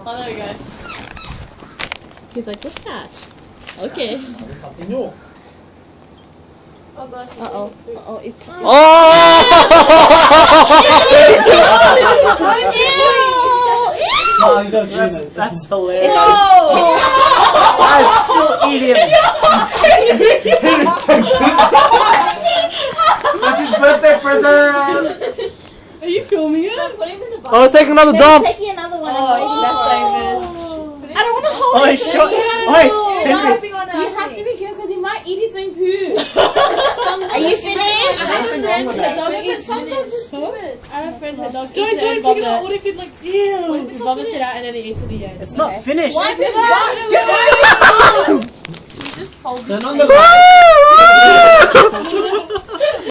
Oh, there we go. He's like, what's that? Okay. There's something new. Oh gosh. Uh-oh. Uh-oh. It Oh! Oh, you gotta clean it. That's hilarious. It's I'm still eating. That's his birthday present. Are you filming it? So put him in the Oh, let's take another dump. taking another one. I'm waiting leftovers. I don't want to hold Oh, it. it's short. Wait, Henry. You have to be careful because he might eat his own poo. Are you finished? Something wrong with that. Sometimes it's stupid. I have a friend, her dog Don't pick it up. What if it like, ew? He vomits it out and then he eats it again. It's not finished. Wipe it out. Just hold Turn his on face. the light.